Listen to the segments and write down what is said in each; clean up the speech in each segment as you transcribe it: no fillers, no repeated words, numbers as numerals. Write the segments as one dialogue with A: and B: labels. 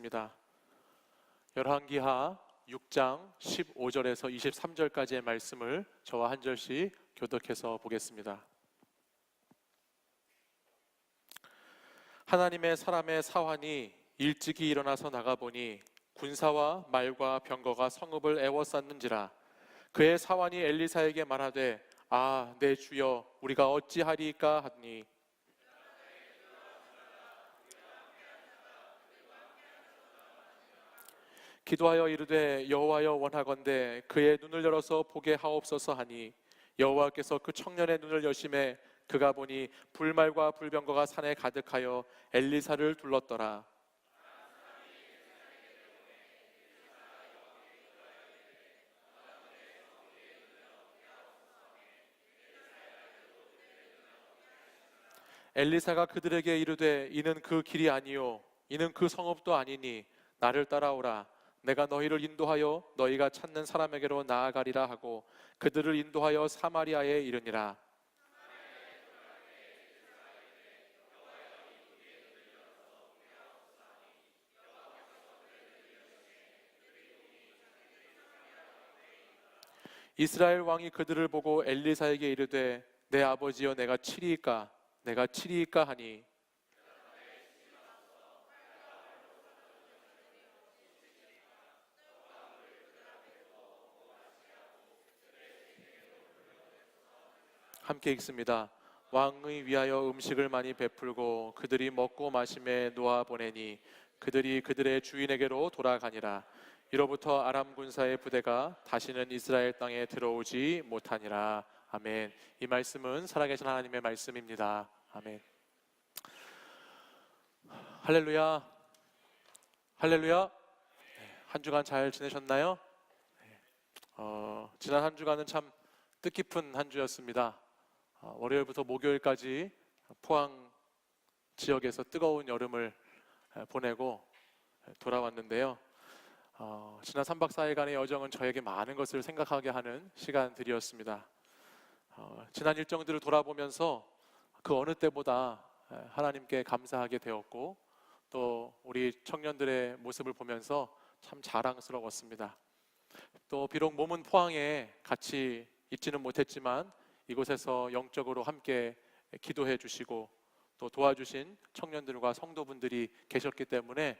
A: 보겠습니다. 열왕기하 6장 15절에서 23절까지의 말씀을 저와 한 절씩 교독해서 보겠습니다. 하나님의 사람의 사환이 일찍이 일어나서 나가보니 군사와 말과 병거가 성읍을 에워쌌는지라. 그의 사환이 엘리사에게 말하되 내 주여 우리가 어찌하리이까 하니 기도하여 이르되 여호와여 원하건대 그의 눈을 열어서 보게 하옵소서 하니 여호와께서 그 청년의 눈을 여심해 그가 보니 불말과 불병거가 산에 가득하여 엘리사를 둘렀더라. 엘리사가 그들에게 이르되 이는 그 길이 아니요 이는 그 성읍도 아니니 나를 따라오라. 내가 너희를 인도하여 너희가 찾는 사람에게로 나아가리라 하고 그들을 인도하여 사마리아에 이르니라. 이스라엘 왕이 그들을 보고 엘리사에게 이르되 내 아버지여 내가 치리이까 하니 함께 읽습니다. 왕의 위하여 음식을 많이 베풀고 그들이 먹고 마심에 놓아 보내니 그들이 그들의 주인에게로 돌아가니라. 이로부터 아람 군사의 부대가 다시는 이스라엘 땅에 들어오지 못하니라. 아멘. 이 말씀은 살아계신 하나님의 말씀입니다. 아멘. 할렐루야. 할렐루야. 한 주간 잘 지내셨나요? 지난 한 주간은 참 뜻깊은 한 주였습니다. 월요일부터 목요일까지 포항 지역에서 뜨거운 여름을 보내고 돌아왔는데요. 지난 3박 4일간의 여정은 저에게 많은 것을 생각하게 하는 시간들이었습니다. 지난 일정들을 돌아보면서 그 어느 때보다 하나님께 감사하게 되었고 또 우리 청년들의 모습을 보면서 참 자랑스러웠습니다. 또 비록 몸은 포항에 같이 있지는 못했지만 이곳에서 영적으로 함께 기도해 주시고 또 도와주신 청년들과 성도분들이 계셨기 때문에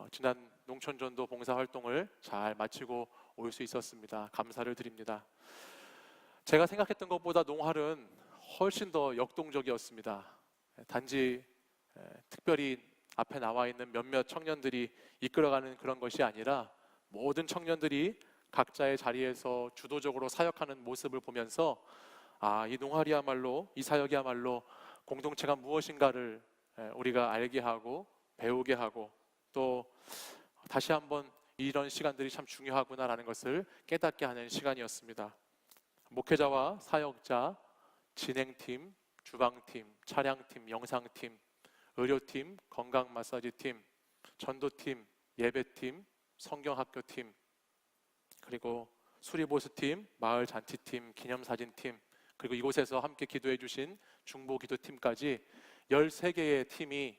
A: 지난 농촌전도 봉사활동을 잘 마치고 올 수 있었습니다. 감사를 드립니다. 제가 생각했던 것보다 농활은 훨씬 더 역동적이었습니다. 단지 특별히 앞에 나와 있는 몇몇 청년들이 이끌어가는 그런 것이 아니라 모든 청년들이 각자의 자리에서 주도적으로 사역하는 모습을 보면서 이 농활이야말로, 이 사역이야말로 공동체가 무엇인가를 우리가 알게 하고 배우게 하고 또 다시 한번 이런 시간들이 참 중요하구나라는 것을 깨닫게 하는 시간이었습니다. 목회자와 사역자, 진행팀, 주방팀, 차량팀, 영상팀, 의료팀, 건강 마사지팀, 전도팀, 예배팀, 성경학교팀, 그리고 수리보수팀, 마을 잔치팀, 기념사진팀, 그리고 이곳에서 함께 기도해 주신 중보기도팀까지 13개의 팀이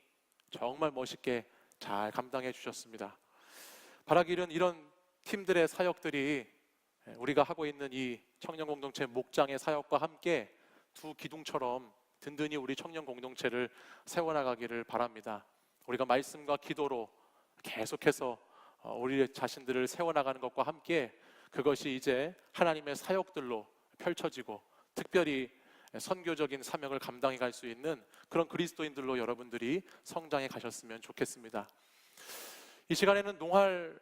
A: 정말 멋있게 잘 감당해 주셨습니다. 바라기는 이런 팀들의 사역들이 우리가 하고 있는 이 청년공동체 목장의 사역과 함께 두 기둥처럼 든든히 우리 청년공동체를 세워나가기를 바랍니다. 우리가 말씀과 기도로 계속해서 우리 자신들을 세워나가는 것과 함께 그것이 이제 하나님의 사역들로 펼쳐지고 특별히 선교적인 사명을 감당해 갈 수 있는 그런 그리스도인들로 여러분들이 성장해 가셨으면 좋겠습니다. 이 시간에는 농활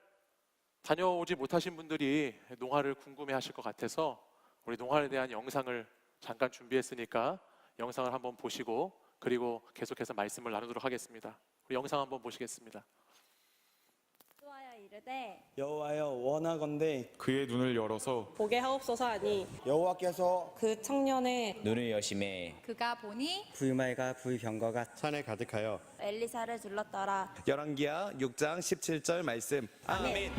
A: 다녀오지 못하신 분들이 농활을 궁금해 하실 것 같아서 우리 농활에 대한 영상을 잠깐 준비했으니까 영상을 한번 보시고 그리고 계속해서 말씀을 나누도록 하겠습니다. 우리 영상 한번 보시겠습니다.
B: 이르되
C: 여호와여 원하건대
D: 그의 눈을 열어서
B: 보게 하옵소서 하니
C: 여호와께서
B: 그 청년의
E: 눈을 여심해
F: 그가 보니
C: 불말과 불병거가
G: 산에 가득하여
H: 엘리사를 둘렀더라.
G: 열왕기하 6장 17절 말씀. 아멘.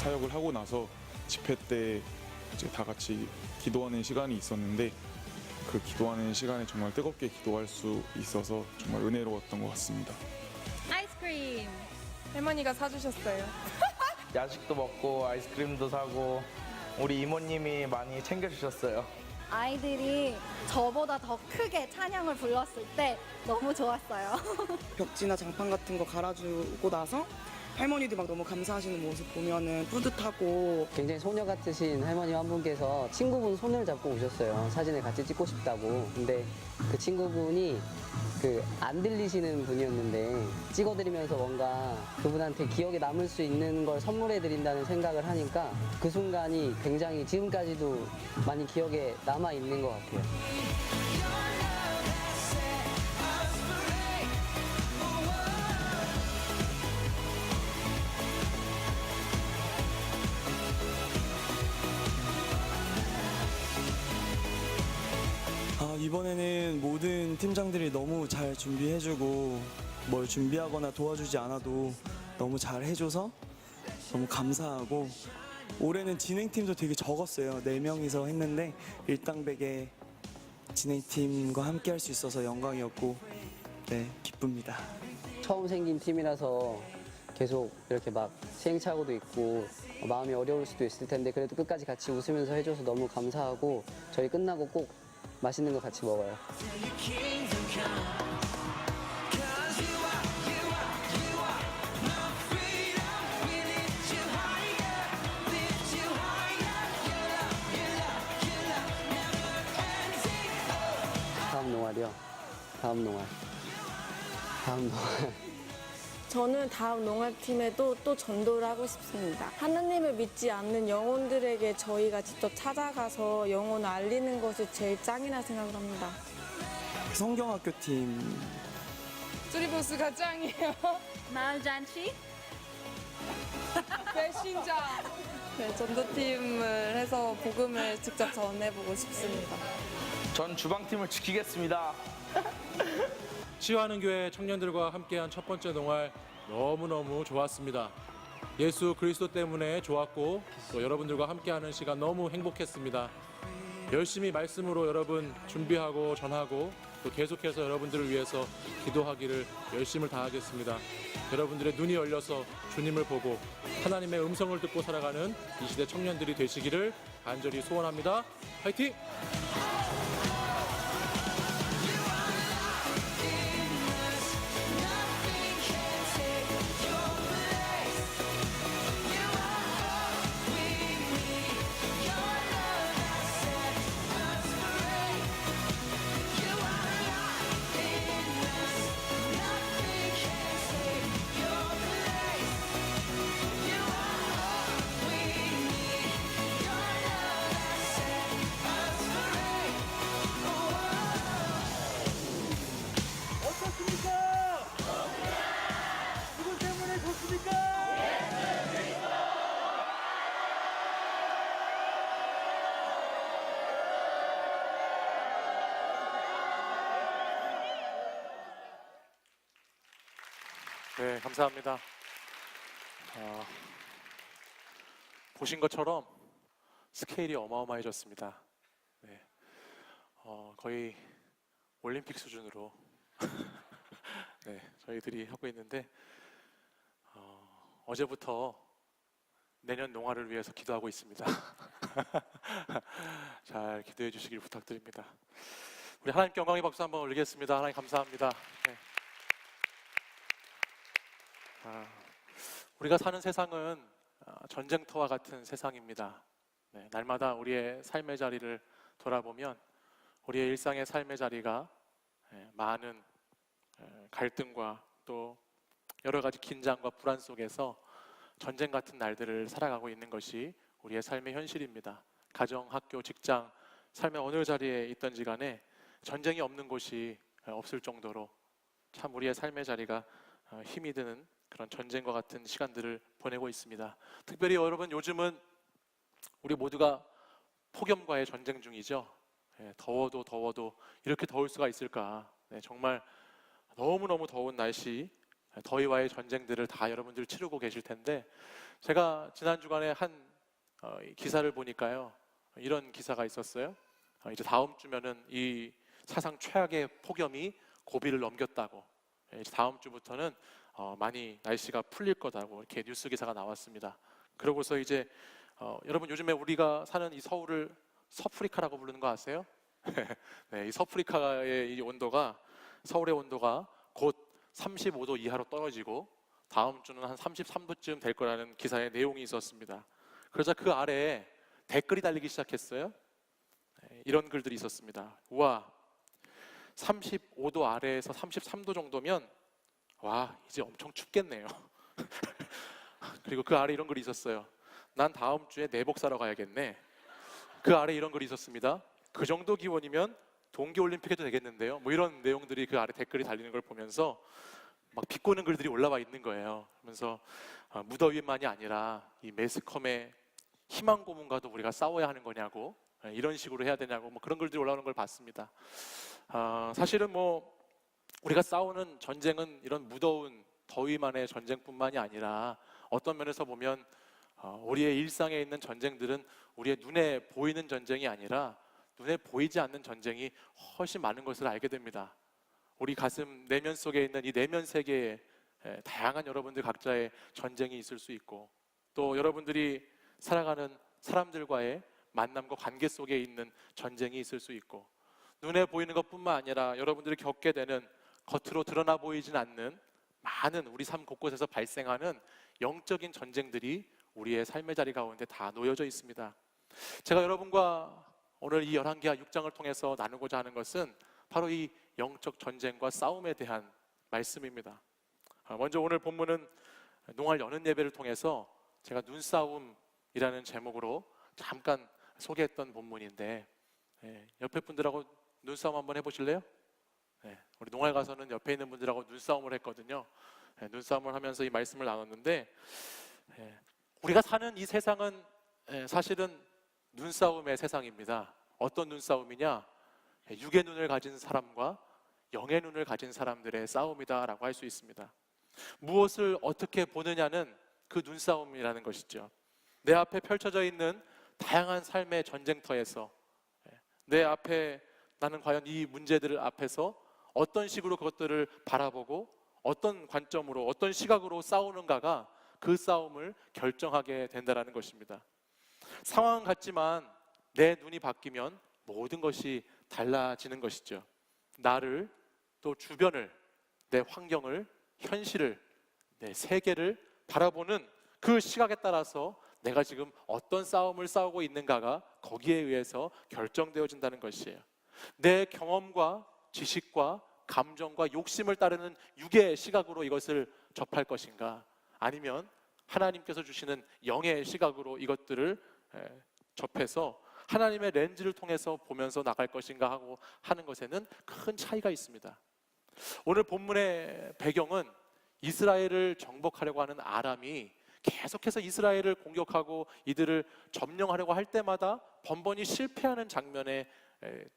D: 사역을 하고 나서 집회 때 이제 다 같이 기도하는 시간이 있었는데 그 기도하는 시간에 정말 뜨겁게 기도할 수 있어서 정말 은혜로웠던 것 같습니다.
E: 아이스크림 할머니가 사주셨어요.
F: 야식도 먹고 아이스크림도 사고 우리 이모님이 많이 챙겨주셨어요.
I: 아이들이 저보다 더 크게 찬양을 불렀을 때 너무 좋았어요.
J: 벽지나 장판 같은 거 갈아주고 나서 할머니들 막 너무 감사하시는 모습 보면은 뿌듯하고
K: 굉장히 소녀 같으신 할머니 한 분께서 친구분 손을 잡고 오셨어요. 사진을 같이 찍고 싶다고. 근데 그 친구분이 안 들리시는 분이었는데 찍어드리면서 뭔가 그분한테 기억에 남을 수 있는 걸 선물해드린다는 생각을 하니까 그 순간이 굉장히 지금까지도 많이 기억에 남아있는 것 같아요.
C: 이번에는 모든 팀장들이 너무 잘 준비해주고 뭘 준비하거나 도와주지 않아도 너무 잘 해줘서 너무 감사하고 올해는 진행팀도 되게 적었어요. 4명이서 했는데 일당백의 진행팀과 함께 할 수 있어서 영광이었고 네, 기쁩니다.
K: 처음 생긴 팀이라서 계속 이렇게 막 시행착오도 있고 마음이 어려울 수도 있을 텐데 그래도 끝까지 같이 웃으면서 해줘서 너무 감사하고 저희 끝나고 꼭 맛있는 거 같이 먹어요. 다음 농활이요. 다음 농활.
B: 저는 다음 농활팀에도 또 전도를 하고 싶습니다. 하나님을 믿지 않는 영혼들에게 저희가 직접 찾아가서 영혼을 알리는 것이 제일 짱이라 생각을 합니다.
C: 성경학교 팀
E: 쭈리보스가 짱이에요.
I: 마을 잔치?
E: 배신자.
B: 네, 전도팀을 해서 복음을 직접 전해보고 싶습니다.
F: 전 주방팀을 지키겠습니다.
A: 치유하는 교회 청년들과 함께한 첫 번째 농활 너무너무 좋았습니다. 예수 그리스도 때문에 좋았고 또 여러분들과 함께하는 시간 너무 행복했습니다. 열심히 말씀으로 여러분 준비하고 전하고 또 계속해서 여러분들을 위해서 기도하기를 열심을 다하겠습니다. 여러분들의 눈이 열려서 주님을 보고 하나님의 음성을 듣고 살아가는 이 시대 청년들이 되시기를 간절히 소원합니다. 화이팅! 네, 감사합니다. 보신 것처럼 스케일이 어마어마해졌습니다. 네, 거의 올림픽 수준으로 네, 저희들이 하고 있는데 어제부터 내년 농활을 위해서 기도하고 있습니다. 잘 기도해 주시길 부탁드립니다. 우리 하나님께 영광의 박수 한번 올리겠습니다. 하나님 감사합니다. 네. 우리가 사는 세상은 전쟁터와 같은 세상입니다. 네, 날마다 우리의 삶의 자리를 돌아보면 우리의 일상의 삶의 자리가 많은 갈등과 또 여러 가지 긴장과 불안 속에서 전쟁 같은 날들을 살아가고 있는 것이 우리의 삶의 현실입니다. 가정, 학교, 직장, 삶의 어느 자리에 있든지 간에 전쟁이 없는 곳이 없을 정도로 참 우리의 삶의 자리가 힘이 드는 그런 전쟁과 같은 시간들을 보내고 있습니다. 특별히 여러분 요즘은 우리 모두가 폭염과의 전쟁 중이죠. 더워도 이렇게 더울 수가 있을까. 정말 너무너무 더운 날씨 더위와의 전쟁들을 다 여러분들 치르고 계실 텐데, 제가 지난 주간에 한 기사를 보니까요, 이런 기사가 있었어요. 이제 다음 주면은 이 사상 최악의 폭염이 고비를 넘겼다고, 이제 다음 주부터는 많이 날씨가 풀릴 거다고 이렇게 뉴스 기사가 나왔습니다. 그러고서 이제 여러분, 요즘에 우리가 사는 이 서울을 서프리카라고 부르는 거 아세요? 네, 이 서프리카의 이 온도가, 서울의 온도가 곧 35도 이하로 떨어지고 다음 주는 한 33도쯤 될 거라는 기사의 내용이 있었습니다. 그러자 그 아래에 댓글이 달리기 시작했어요. 이런 글들이 있었습니다. 우와, 35도 아래에서 33도 정도면 와, 이제 엄청 춥겠네요. 그리고 그 아래 이런 글이 있었어요. 난 다음 주에 내복 사러 가야겠네. 그 아래 이런 글이 있었습니다. 그 정도 기온이면 동계올림픽 해도 되겠는데요. 뭐 이런 내용들이 그 아래 댓글이 달리는 걸 보면서 막 비꼬는 글들이 올라와 있는 거예요. 그러면서 무더위만이 아니라 이 매스컴의 희망 고문과도 우리가 싸워야 하는 거냐고, 이런 식으로 해야 되냐고, 뭐 그런 글들이 올라오는 걸 봤습니다. 사실은 뭐 우리가 싸우는 전쟁은 이런 무더운 더위만의 전쟁뿐만이 아니라 어떤 면에서 보면 우리의 일상에 있는 전쟁들은 우리의 눈에 보이는 전쟁이 아니라 눈에 보이지 않는 전쟁이 훨씬 많은 것을 알게 됩니다. 우리 가슴 내면 속에 있는 이 내면 세계에 다양한 여러분들 각자의 전쟁이 있을 수 있고, 또 여러분들이 살아가는 사람들과의 만남과 관계 속에 있는 전쟁이 있을 수 있고, 눈에 보이는 것뿐만 아니라 여러분들이 겪게 되는 겉으로 드러나 보이진 않는 많은 우리 삶 곳곳에서 발생하는 영적인 전쟁들이 우리의 삶의 자리 가운데 다 놓여져 있습니다. 제가 여러분과 오늘 이 열왕기하 6장을 통해서 나누고자 하는 것은 바로 이 영적 전쟁과 싸움에 대한 말씀입니다. 먼저 오늘 본문은 농활 여는 예배를 통해서 제가 눈싸움이라는 제목으로 잠깐 소개했던 본문인데, 옆에 분들하고 눈싸움 한번 해보실래요? 우리 농활 가서는 옆에 있는 분들하고 눈싸움을 했거든요. 눈싸움을 하면서 이 말씀을 나눴는데, 우리가 사는 이 세상은 사실은 눈싸움의 세상입니다. 어떤 눈싸움이냐? 육의 눈을 가진 사람과 영의 눈을 가진 사람들의 싸움이다라고 할 수 있습니다. 무엇을 어떻게 보느냐는 그 눈싸움이라는 것이죠. 내 앞에 펼쳐져 있는 다양한 삶의 전쟁터에서 내 앞에 나는 과연 이 문제들 앞에서 어떤 식으로 그것들을 바라보고 어떤 관점으로, 어떤 시각으로 싸우는가가 그 싸움을 결정하게 된다는 것입니다. 상황은 같지만 내 눈이 바뀌면 모든 것이 달라지는 것이죠. 나를, 또 주변을, 내 환경을, 현실을, 내 세계를 바라보는 그 시각에 따라서 내가 지금 어떤 싸움을 싸우고 있는가가 거기에 의해서 결정되어진다는 것이에요. 내 경험과 지식과 감정과 욕심을 따르는 육의 시각으로 이것을 접할 것인가, 아니면 하나님께서 주시는 영의 시각으로 이것들을 접해서 하나님의 렌즈를 통해서 보면서 나갈 것인가 하고 하는 것에는 큰 차이가 있습니다. 오늘 본문의 배경은 이스라엘을 정복하려고 하는 아람이 계속해서 이스라엘을 공격하고 이들을 점령하려고 할 때마다 번번이 실패하는 장면에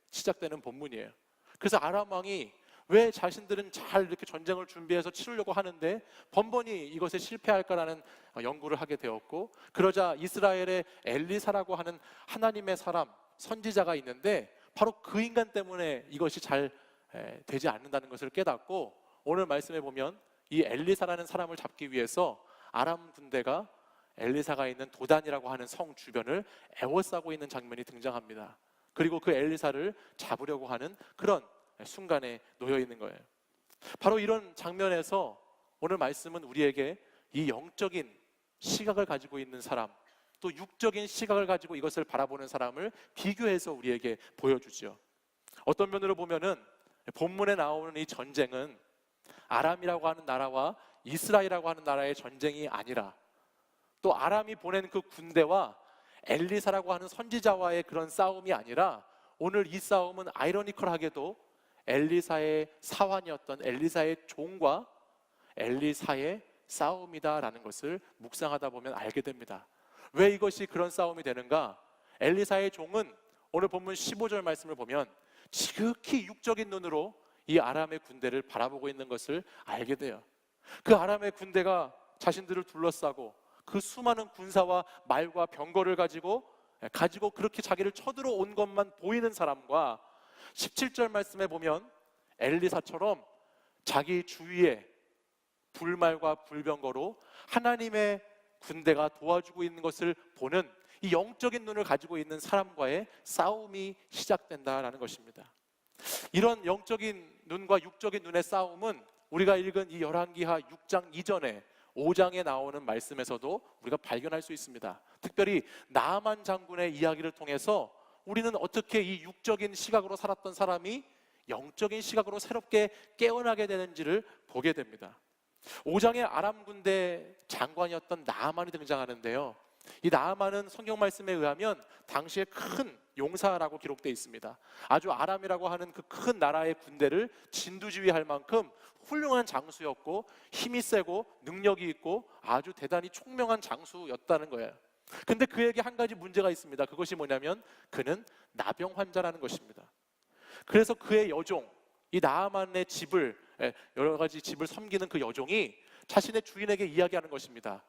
A: 시작되는 본문이에요. 그래서 아람 왕이 왜 자신들은 잘 이렇게 전쟁을 준비해서 치르려고 하는데 번번이 이것에 실패할까라는 연구를 하게 되었고, 그러자 이스라엘의 엘리사라고 하는 하나님의 사람, 선지자가 있는데 바로 그 인간 때문에 이것이 잘 되지 않는다는 것을 깨닫고, 오늘 말씀에 보면 이 엘리사라는 사람을 잡기 위해서 아람 군대가 엘리사가 있는 도단이라고 하는 성 주변을 에워싸고 있는 장면이 등장합니다. 그리고 그 엘리사를 잡으려고 하는 그런 순간에 놓여 있는 거예요. 바로 이런 장면에서 오늘 말씀은 우리에게 이 영적인 시각을 가지고 있는 사람, 또 육적인 시각을 가지고 이것을 바라보는 사람을 비교해서 우리에게 보여주죠. 어떤 면으로 보면은 본문에 나오는 이 전쟁은 아람이라고 하는 나라와 이스라엘이라고 하는 나라의 전쟁이 아니라, 또 아람이 보낸 그 군대와 엘리사라고 하는 선지자와의 그런 싸움이 아니라, 오늘 이 싸움은 아이러니컬하게도 엘리사의 사환이었던 엘리사의 종과 엘리사의 싸움이다라는 것을 묵상하다 보면 알게 됩니다. 왜 이것이 그런 싸움이 되는가? 엘리사의 종은 오늘 본문 15절 말씀을 보면 지극히 육적인 눈으로 이 아람의 군대를 바라보고 있는 것을 알게 돼요. 그 아람의 군대가 자신들을 둘러싸고 그 수많은 군사와 말과 병거를 가지고 그렇게 자기를 쳐들어온 것만 보이는 사람과 17절 말씀에 보면 엘리사처럼 자기 주위에 불말과 불병거로 하나님의 군대가 도와주고 있는 것을 보는 이 영적인 눈을 가지고 있는 사람과의 싸움이 시작된다라는 것입니다. 이런 영적인 눈과 육적인 눈의 싸움은 우리가 읽은 이 열왕기하 6장 이전에 5장에 나오는 말씀에서도 우리가 발견할 수 있습니다. 특별히 나아만 장군의 이야기를 통해서 우리는 어떻게 이 육적인 시각으로 살았던 사람이 영적인 시각으로 새롭게 깨어나게 되는지를 보게 됩니다. 5장의 아람 군대 장관이었던 나아만이 등장하는데요. 이 나아만은 성경 말씀에 의하면 당시에 큰 용사라고 기록되어 있습니다. 아주 아람이라고 하는 그 큰 나라의 군대를 진두지휘할 만큼 훌륭한 장수였고 힘이 세고 능력이 있고 아주 대단히 총명한 장수였다는 거예요. 근데 그에게 한 가지 문제가 있습니다. 그것이 뭐냐면 그는 나병 환자라는 것입니다. 그래서 그의 여종, 이 나아만의 집을, 여러 가지 집을 섬기는 그 여종이 자신의 주인에게 이야기하는 것입니다.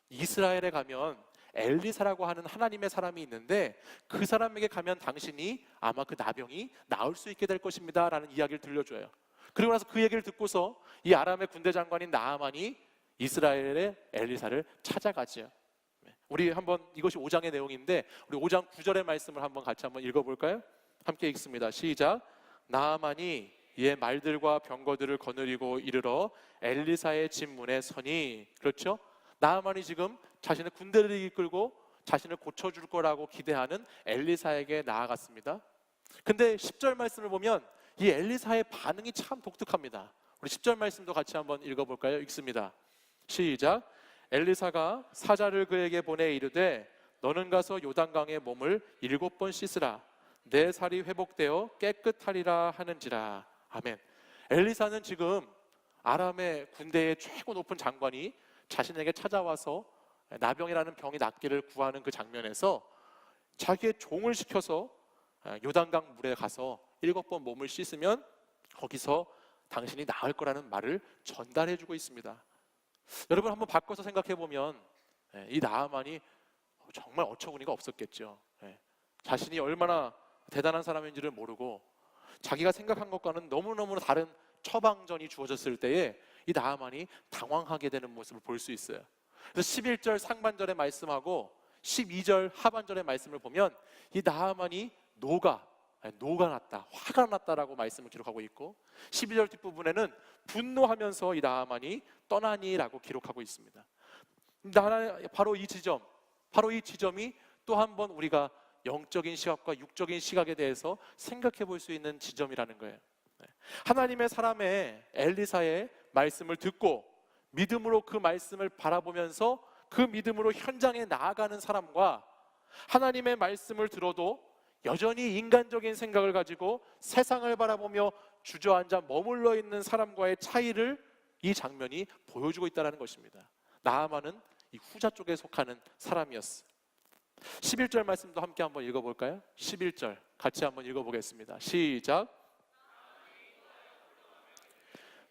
A: 이스라엘에 가면 엘리사라고 하는 하나님의 사람이 있는데 그 사람에게 가면 당신이 아마 그 나병이 나을 수 있게 될 것입니다 라는 이야기를 들려줘요. 그리고 나서 그 얘기를 듣고서 이 아람의 군대 장관인 나아만이 이스라엘의 엘리사를 찾아가지요. 우리 한번, 이것이 5장의 내용인데 우리 5장 9절의 말씀을 한번 같이 한번 읽어볼까요? 함께 읽습니다. 시작. 나아만이 이의 말들과 병거들을 거느리고 이르러 엘리사의 집 문에 서니, 그렇죠? 나아만이 지금 자신의 군대를 이끌고 자신을 고쳐줄 거라고 기대하는 엘리사에게 나아갔습니다. 근데 10절 말씀을 보면 이 엘리사의 반응이 참 독특합니다. 우리 10절 말씀도 같이 한번 읽어볼까요? 읽습니다. 시작. 엘리사가 사자를 그에게 보내 이르되 너는 가서 요단강에 몸을 7번 씻으라. 내 살이 회복되어 깨끗하리라 하는지라. 아멘. 엘리사는 지금 아람의 군대의 최고 높은 장관이 자신에게 찾아와서 나병이라는 병이 낫기를 구하는 그 장면에서 자기의 종을 시켜서 요단강 물에 가서 7번 몸을 씻으면 거기서 당신이 나을 거라는 말을 전달해주고 있습니다. 여러분 한번 바꿔서 생각해 보면 이 나아만이 정말 어처구니가 없었겠죠. 자신이 얼마나 대단한 사람인지를 모르고 자기가 생각한 것과는 너무너무 다른 처방전이 주어졌을 때에 이 나아만이 당황하게 되는 모습을 볼 수 있어요. 그래서 11절 상반절의 말씀하고 12절 하반절의 말씀을 보면 이 나아만이 노가 났다, 화가 났다라고 말씀을 기록하고 있고 12절 뒷부분에는 분노하면서 이 나아만이 떠나니라고 기록하고 있습니다. 바로 이 지점이 또 한 번 우리가 영적인 시각과 육적인 시각에 대해서 생각해 볼 수 있는 지점이라는 거예요. 하나님의 사람의 엘리사의 말씀을 듣고 믿음으로 그 말씀을 바라보면서 그 믿음으로 현장에 나아가는 사람과 하나님의 말씀을 들어도 여전히 인간적인 생각을 가지고 세상을 바라보며 주저앉아 머물러 있는 사람과의 차이를 이 장면이 보여주고 있다는 것입니다. 나아만은 이 후자 쪽에 속하는 사람이었어요. 11절 말씀도 함께 한번 읽어볼까요? 11절 같이 한번 읽어보겠습니다. 시작.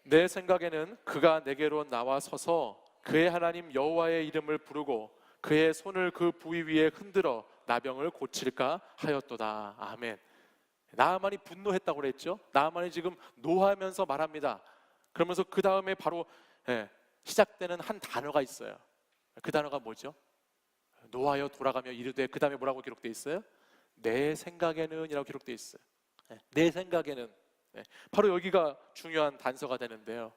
A: 내 생각에는 그가 내게로 나와 서서 그의 하나님 여호와의 이름을 부르고 그의 손을 그 부위 위에 흔들어 나병을 고칠까 하였도다. 아멘. 나아만이 분노했다고 그랬죠. 나아만이 지금 노하면서 말합니다. 그러면서 그 다음에 바로 시작되는 한 단어가 있어요. 그 단어가 뭐죠? 노하여 돌아가며 이르되, 그 다음에 뭐라고 기록되어 있어요? 내 생각에는 이라고 기록되어 있어요. 내 생각에는, 바로 여기가 중요한 단서가 되는데요.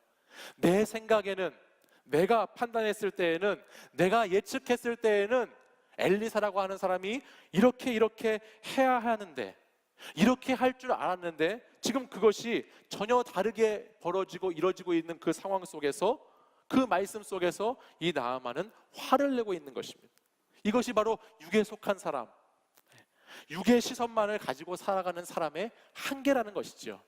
A: 내 생각에는, 내가 판단했을 때에는, 내가 예측했을 때에는 엘리사라고 하는 사람이 이렇게 해야 하는데, 이렇게 할 줄 알았는데 지금 그것이 전혀 다르게 벌어지고 이뤄지고 있는 그 상황 속에서, 그 말씀 속에서 이 나아만은 화를 내고 있는 것입니다. 이것이 바로 육에 속한 사람, 육의 시선만을 가지고 살아가는 사람의 한계라는 것이죠.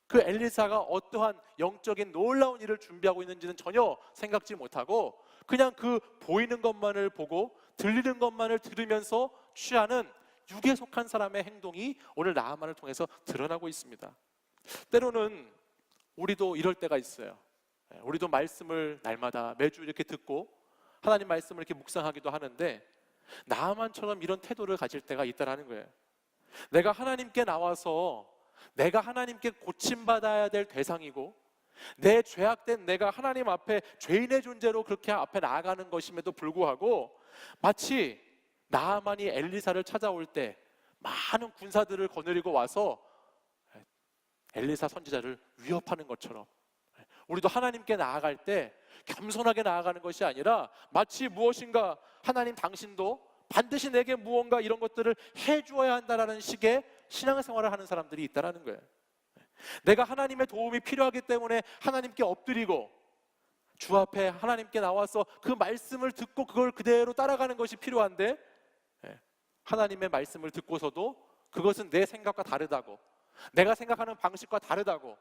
A: 그 엘리사가 어떠한 영적인 놀라운 일을 준비하고 있는지는 전혀 생각지 못하고 그냥 그 보이는 것만을 보고 들리는 것만을 들으면서 취하는 육에 속한 사람의 행동이 오늘 나아만을 통해서 드러나고 있습니다. 때로는 우리도 이럴 때가 있어요. 우리도 말씀을 날마다 매주 이렇게 듣고 하나님 말씀을 이렇게 묵상하기도 하는데 나아만처럼 이런 태도를 가질 때가 있다라는 거예요. 내가 하나님께 나와서 내가 하나님께 고침받아야 될 대상이고 내 죄악된 내가 하나님 앞에 죄인의 존재로 그렇게 앞에 나아가는 것임에도 불구하고 마치 나아만이 엘리사를 찾아올 때 많은 군사들을 거느리고 와서 엘리사 선지자를 위협하는 것처럼 우리도 하나님께 나아갈 때 겸손하게 나아가는 것이 아니라 마치 무엇인가 하나님 당신도 반드시 내게 무언가 이런 것들을 해주어야 한다라는 식의 신앙생활을 하는 사람들이 있다는 거예요. 내가 하나님의 도움이 필요하기 때문에 하나님께 엎드리고 주 앞에 하나님께 나와서 그 말씀을 듣고 그걸 그대로 따라가는 것이 필요한데 하나님의 말씀을 듣고서도 그것은 내 생각과 다르다고, 내가 생각하는 방식과 다르다고,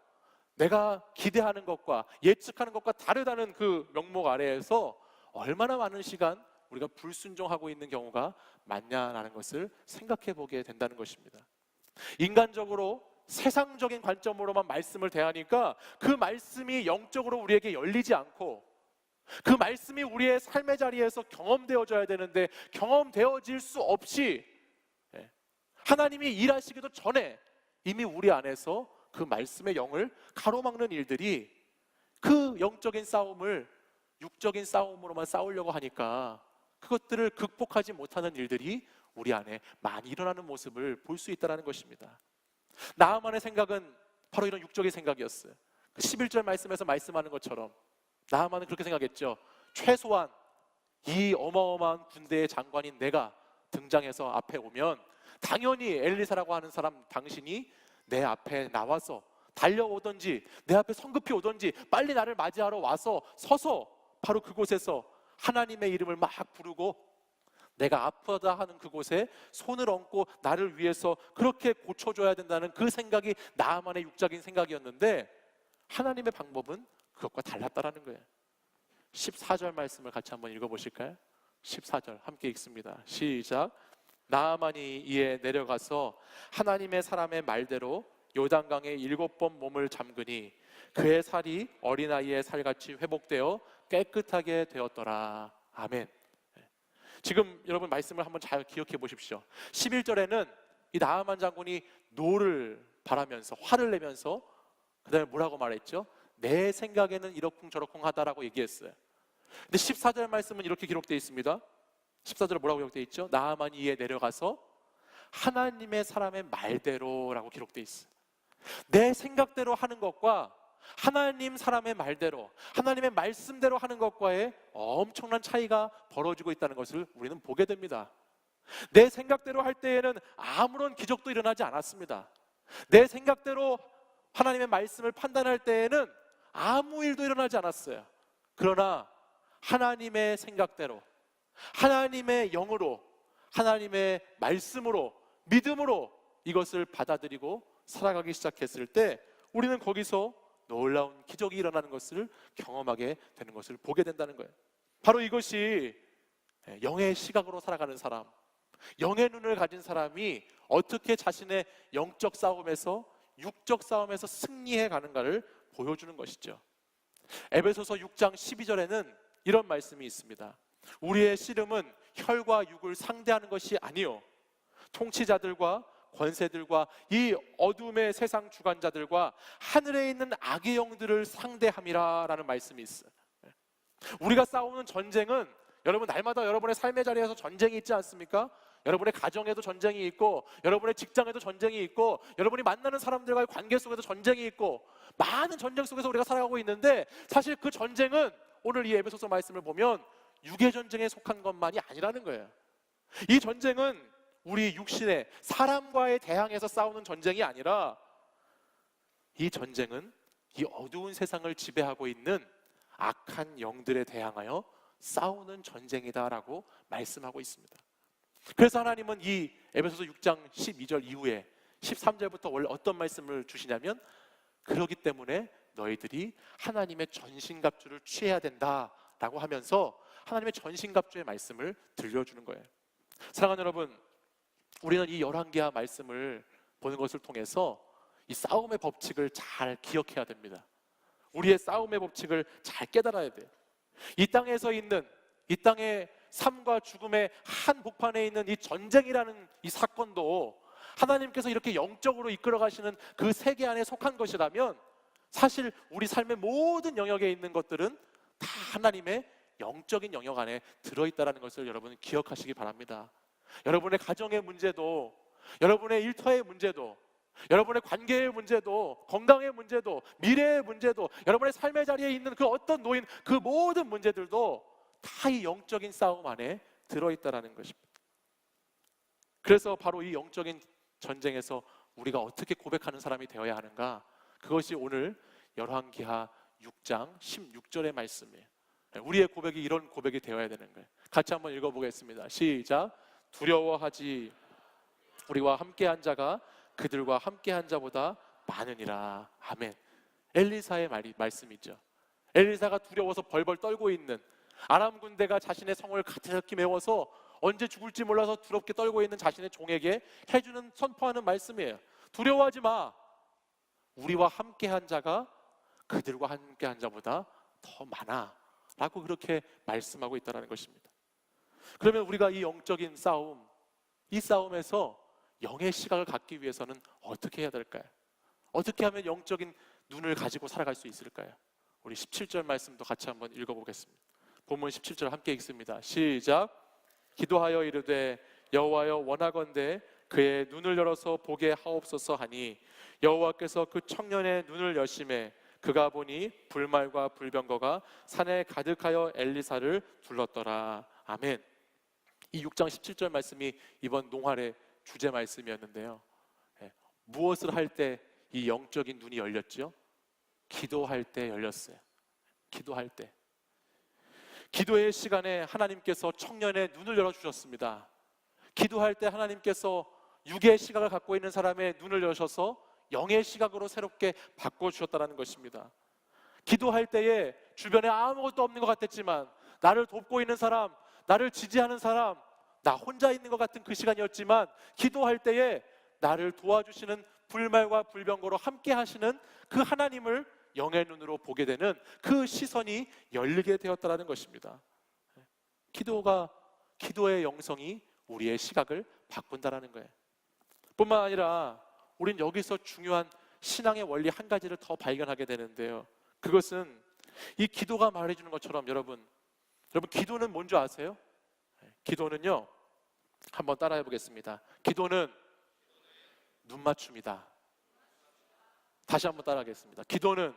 A: 내가 기대하는 것과 예측하는 것과 다르다는 그 명목 아래에서 얼마나 많은 시간 우리가 불순종하고 있는 경우가 많냐라는 것을 생각해 보게 된다는 것입니다. 인간적으로 세상적인 관점으로만 말씀을 대하니까 그 말씀이 영적으로 우리에게 열리지 않고 그 말씀이 우리의 삶의 자리에서 경험되어져야 되는데 경험되어질 수 없이 하나님이 일하시기도 전에 이미 우리 안에서 그 말씀의 영을 가로막는 일들이 그 영적인 싸움을 육적인 싸움으로만 싸우려고 하니까 그것들을 극복하지 못하는 일들이 우리 안에 많이 일어나는 모습을 볼 수 있다는 것입니다. 나아만의 생각은 바로 이런 육적인 생각이었어요. 11절 말씀에서 말씀하는 것처럼 나아만은 그렇게 생각했죠. 최소한 이 어마어마한 군대의 장관인 내가 등장해서 앞에 오면 당연히 엘리사라고 하는 사람 당신이 내 앞에 나와서 달려오든지 내 앞에 성급히 오든지 빨리 나를 맞이하러 와서 서서 바로 그곳에서 하나님의 이름을 막 부르고 내가 아프다 하는 그곳에 손을 얹고 나를 위해서 그렇게 고쳐줘야 된다는 그 생각이 나만의 육적인 생각이었는데 하나님의 방법은 그것과 달랐다라는 거예요. 14절 말씀을 같이 한번 읽어보실까요? 14절 함께 읽습니다. 시작. 나아만이 이에 내려가서 하나님의 사람의 말대로 요단강에 7번 몸을 잠그니 그의 살이 어린아이의 살같이 회복되어 깨끗하게 되었더라. 아멘. 지금 여러분 말씀을 한번 잘 기억해 보십시오. 11절에는 이 나아만 장군이 노를 바라면서 화를 내면서 그 다음에 뭐라고 말했죠? 내 생각에는 이러쿵저러쿵 하다라고 얘기했어요. 근데 14절 말씀은 이렇게 기록되어 있습니다. 14절에 뭐라고 기록되어 있죠? 나아만이 이에 내려가서 하나님의 사람의 말대로라고 기록되어 있어요. 내 생각대로 하는 것과 하나님 사람의 말대로 하나님의 말씀대로 하는 것과의 엄청난 차이가 벌어지고 있다는 것을 우리는 보게 됩니다. 내 생각대로 할 때에는 아무런 기적도 일어나지 않았습니다. 내 생각대로 하나님의 말씀을 판단할 때에는 아무 일도 일어나지 않았어요. 그러나 하나님의 생각대로 하나님의 영으로 하나님의 말씀으로 믿음으로 이것을 받아들이고 살아가기 시작했을 때 우리는 거기서 놀라운 기적이 일어나는 것을 경험하게 되는 것을 보게 된다는 거예요. 바로 이것이 영의 시각으로 살아가는 사람, 영의 눈을 가진 사람이 어떻게 자신의 영적 싸움에서 육적 싸움에서 승리해 가는가를 보여주는 것이죠. 에베소서 6장 12절에는 이런 말씀이 있습니다. 우리의 씨름은 혈과 육을 상대하는 것이 아니요 통치자들과 권세들과 이 어둠의 세상 주관자들과 하늘에 있는 악의 영들을 상대함이라 라는 말씀이 있어요. 우리가 싸우는 전쟁은 여러분 날마다 여러분의 삶의 자리에서 전쟁이 있지 않습니까? 여러분의 가정에도 전쟁이 있고 여러분의 직장에도 전쟁이 있고 여러분이 만나는 사람들과의 관계 속에도 전쟁이 있고 많은 전쟁 속에서 우리가 살아가고 있는데 사실 그 전쟁은 오늘 이 에베소서 말씀을 보면 육의 전쟁에 속한 것만이 아니라는 거예요. 이 전쟁은 우리 육신의 사람과의 대항에서 싸우는 전쟁이 아니라 이 전쟁은 이 어두운 세상을 지배하고 있는 악한 영들에 대항하여 싸우는 전쟁이다라고 말씀하고 있습니다. 그래서 하나님은 이 에베소서 6장 12절 이후에 13절부터 원래 어떤 말씀을 주시냐면 그러기 때문에 너희들이 하나님의 전신갑주를 취해야 된다라고 하면서 하나님의 전신갑주의 말씀을 들려주는 거예요. 사랑하는 여러분, 우리는 이 열왕기하 말씀을 보는 것을 통해서 이 싸움의 법칙을 잘 기억해야 됩니다. 우리의 싸움의 법칙을 잘 깨달아야 돼요. 이 땅에서 있는, 이 땅의 삶과 죽음의 한복판에 있는 이 전쟁이라는 이 사건도 하나님께서 이렇게 영적으로 이끌어 가시는 그 세계 안에 속한 것이라면 사실 우리 삶의 모든 영역에 있는 것들은 다 하나님의 영적인 영역 안에 들어있다는 것을 여러분 기억하시기 바랍니다. 여러분의 가정의 문제도, 여러분의 일터의 문제도, 여러분의 관계의 문제도, 건강의 문제도, 미래의 문제도, 여러분의 삶의 자리에 있는 그 어떤 노인, 그 모든 문제들도 다 이 영적인 싸움 안에 들어있다는 것입니다. 그래서 바로 이 영적인 전쟁에서 우리가 어떻게 고백하는 사람이 되어야 하는가, 그것이 오늘 열왕기하 6장 16절의 말씀이에요. 우리의 고백이 이런 고백이 되어야 되는 거예요. 같이 한번 읽어보겠습니다. 시작. 두려워하지, 우리와 함께한 자가 그들과 함께한 자보다 많으니라. 아멘. 엘리사의 말씀이죠. 엘리사가 두려워서 벌벌 떨고 있는, 아람 군대가 자신의 성을 가득히 메워서 언제 죽을지 몰라서 두렵게 떨고 있는 자신의 종에게 해주는, 선포하는 말씀이에요. 두려워하지 마. 우리와 함께한 자가 그들과 함께한 자보다 더 많아 라고 그렇게 말씀하고 있다는 것입니다. 그러면 우리가 이 영적인 싸움, 이 싸움에서 영의 시각을 갖기 위해서는 어떻게 해야 될까요? 어떻게 하면 영적인 눈을 가지고 살아갈 수 있을까요? 우리 17절 말씀도 같이 한번 읽어보겠습니다. 본문 17절 함께 읽습니다. 시작. 기도하여 이르되 여호와여 원하건대 그의 눈을 열어서 보게 하옵소서 하니 여호와께서 그 청년의 눈을 여심해 그가 보니 불말과 불병거가 산에 가득하여 엘리사를 둘렀더라. 아멘. 이 6장 17절 말씀이 이번 농활의 주제 말씀이었는데요. 무엇을 할 때 이 영적인 눈이 열렸죠? 기도할 때 열렸어요. 기도할 때. 기도의 시간에 하나님께서 청년의 눈을 열어주셨습니다. 기도할 때 하나님께서 육의 시각을 갖고 있는 사람의 눈을 여셔서 영의 시각으로 새롭게 바꿔주셨다는 것입니다. 기도할 때에 주변에 아무것도 없는 것 같았지만 나를 돕고 있는 사람, 나를 지지하는 사람, 나 혼자 있는 것 같은 그 시간이었지만 기도할 때에 나를 도와주시는 불말과 불병거로 함께 하시는 그 하나님을 영의 눈으로 보게 되는 그 시선이 열리게 되었다는 것입니다. 기도의 영성이 우리의 시각을 바꾼다는 거예요. 뿐만 아니라 우린 여기서 중요한 신앙의 원리 한 가지를 더 발견하게 되는데요. 그것은 이 기도가 말해주는 것처럼 여러분 기도는 뭔지 아세요? 기도는요, 한번 따라해 보겠습니다. 기도는 눈맞춤이다. 다시 한번 따라하겠습니다. 기도는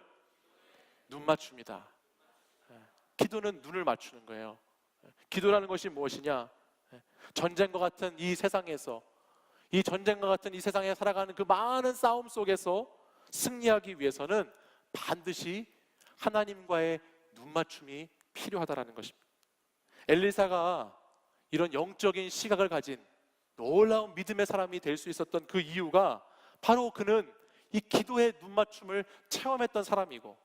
A: 눈맞춤이다. 기도는 눈을 맞추는 거예요. 기도라는 것이 무엇이냐? 전쟁과 같은 이 세상에서, 이 전쟁과 같은 이 세상에 살아가는 그 많은 싸움 속에서 승리하기 위해서는 반드시 하나님과의 눈맞춤이 필요하다는 것입니다. 엘리사가 이런 영적인 시각을 가진 놀라운 믿음의 사람이 될 수 있었던 그 이유가 바로 그는 이 기도의 눈맞춤을 체험했던 사람이고,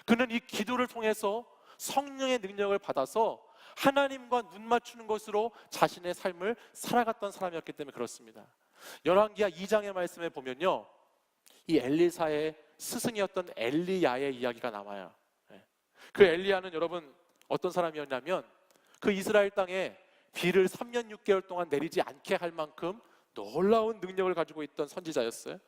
A: 그는 이 기도를 통해서 성령의 능력을 받아서 하나님과 눈 맞추는 것으로 자신의 삶을 살아갔던 사람이었기 때문에 그렇습니다. 열왕기하 2장의 말씀에 보면요, 이 엘리사의 스승이었던 엘리야의 이야기가 나와요. 그 엘리야는 여러분 어떤 사람이었냐면 그 이스라엘 땅에 비를 3년 6개월 동안 내리지 않게 할 만큼 놀라운 능력을 가지고 있던 선지자였어요.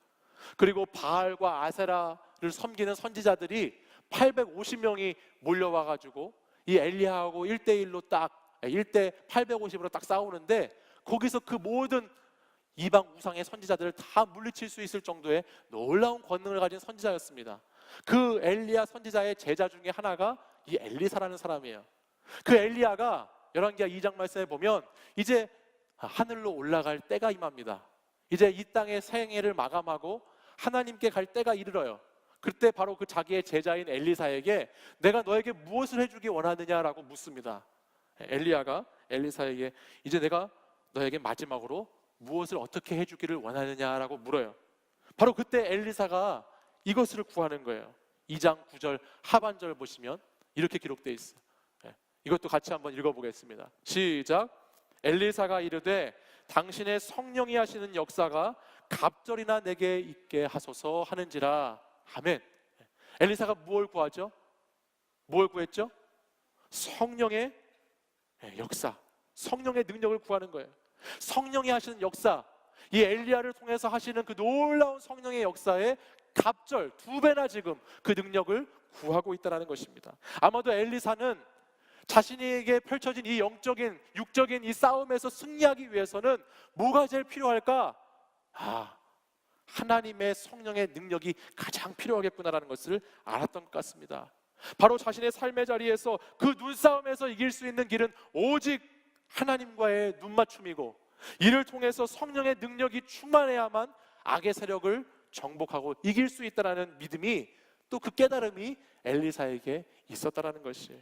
A: 그리고 바알과 아세라를 섬기는 선지자들이 850명이 몰려와가지고 이 엘리야하고 1대1로 딱 1대 850으로 딱 싸우는데, 거기서 그 모든 이방 우상의 선지자들을 다 물리칠 수 있을 정도의 놀라운 권능을 가진 선지자였습니다. 그 엘리야 선지자의 제자 중에 하나가 이 엘리사라는 사람이에요. 그 엘리야가 열왕기하 2장 말씀에 보면 이제 하늘로 올라갈 때가 임합니다. 이제 이 땅의 생애를 마감하고 하나님께 갈 때가 이르러요. 그때 바로 그 자기의 제자인 엘리사에게 내가 너에게 무엇을 해주기 원하느냐라고 묻습니다. 엘리야가 엘리사에게 이제 내가 너에게 마지막으로 무엇을 어떻게 해주기를 원하느냐라고 물어요. 바로 그때 엘리사가 이것을 구하는 거예요. 2장 9절 하반절 보시면 이렇게 기록되어 있어요. 이것도 같이 한번 읽어보겠습니다. 시작. 엘리사가 이르되 당신의 성령이 하시는 역사가 갑절이나 내게 있게 하소서 하는지라. 아멘. 엘리사가 무엇을 구하죠? 뭘 구했죠? 성령의 역사, 성령의 능력을 구하는 거예요. 성령이 하시는 역사, 이 엘리야를 통해서 하시는 그 놀라운 성령의 역사에 갑절 2배나 지금 그 능력을 구하고 있다는 것입니다. 아마도 엘리사는 자신에게 펼쳐진 이 영적인, 육적인 이 싸움에서 승리하기 위해서는 뭐가 제일 필요할까? 하나님의 성령의 능력이 가장 필요하겠구나라는 것을 알았던 것 같습니다. 바로 자신의 삶의 자리에서 그 눈싸움에서 이길 수 있는 길은 오직 하나님과의 눈맞춤이고, 이를 통해서 성령의 능력이 충만해야만 악의 세력을 정복하고 이길 수 있다는 믿음이, 또 그 깨달음이 엘리사에게 있었다는 것이에요.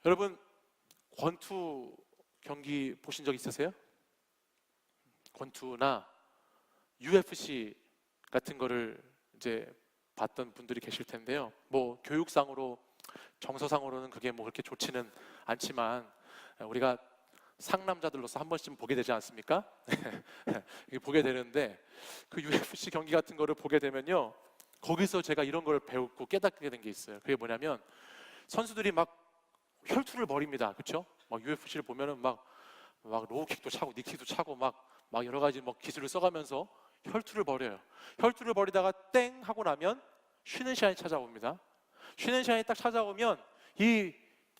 A: 여러분, 권투 경기 보신 적 있으세요? 권투나 UFC 같은 거를 이제 봤던 분들이 계실 텐데요. 뭐 교육상으로, 정서상으로는 그게 뭐 그렇게 좋지는 않지만 우리가 상남자들로서 한 번쯤 보게 되지 않습니까? 보게 되는데, 그 UFC 경기 같은 거를 보게 되면요, 거기서 제가 이런 걸 배우고 깨닫게 된 게 있어요. 그게 뭐냐면, 선수들이 막 혈투를 벌입니다. 그렇죠? 막 UFC를 보면은 막 로우킥도 차고 니킥도 차고 막 여러 가지 뭐 기술을 써가면서 혈투를 벌여요. 혈투를 벌이다가 땡 하고 나면 쉬는 시간이 찾아옵니다. 쉬는 시간이 딱 찾아오면 이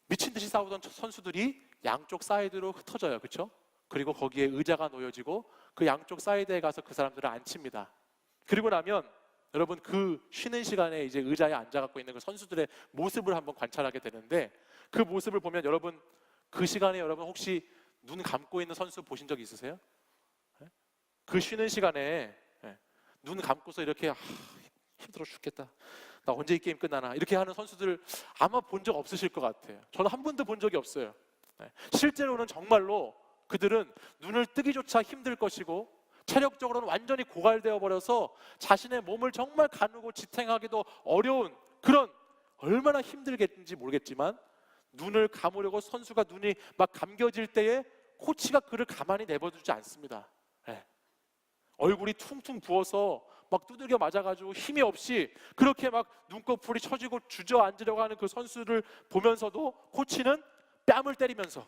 A: 미친 듯이 싸우던 선수들이 양쪽 사이드로 흩어져요. 그렇죠? 그리고 거기에 의자가 놓여지고 그 양쪽 사이드에 가서 그 사람들을 앉힙니다. 그리고 나면 여러분, 그 쉬는 시간에 이제 의자에 앉아갖고 있는 그 선수들의 모습을 한번 관찰하게 되는데, 그 모습을 보면 여러분, 그 시간에 여러분 혹시 눈 감고 있는 선수 보신 적 있으세요? 그 쉬는 시간에 눈 감고서 이렇게 힘들어 죽겠다, 나 언제 이 게임 끝나나, 이렇게 하는 선수들 아마 본 적 없으실 것 같아요. 저는 한 번도 본 적이 없어요. 실제로는 정말로 그들은 눈을 뜨기조차 힘들 것이고, 체력적으로는 완전히 고갈되어 버려서 자신의 몸을 정말 가누고 지탱하기도 어려운 그런, 얼마나 힘들겠는지 모르겠지만 눈을 감으려고 선수가 눈이 막 감겨질 때에 코치가 그를 가만히 내버려두지 않습니다. 얼굴이 퉁퉁 부어서 막 두들겨 맞아가지고 힘이 없이 그렇게 막 눈꺼풀이 처지고 주저앉으려고 하는 그 선수를 보면서도 코치는 뺨을 때리면서,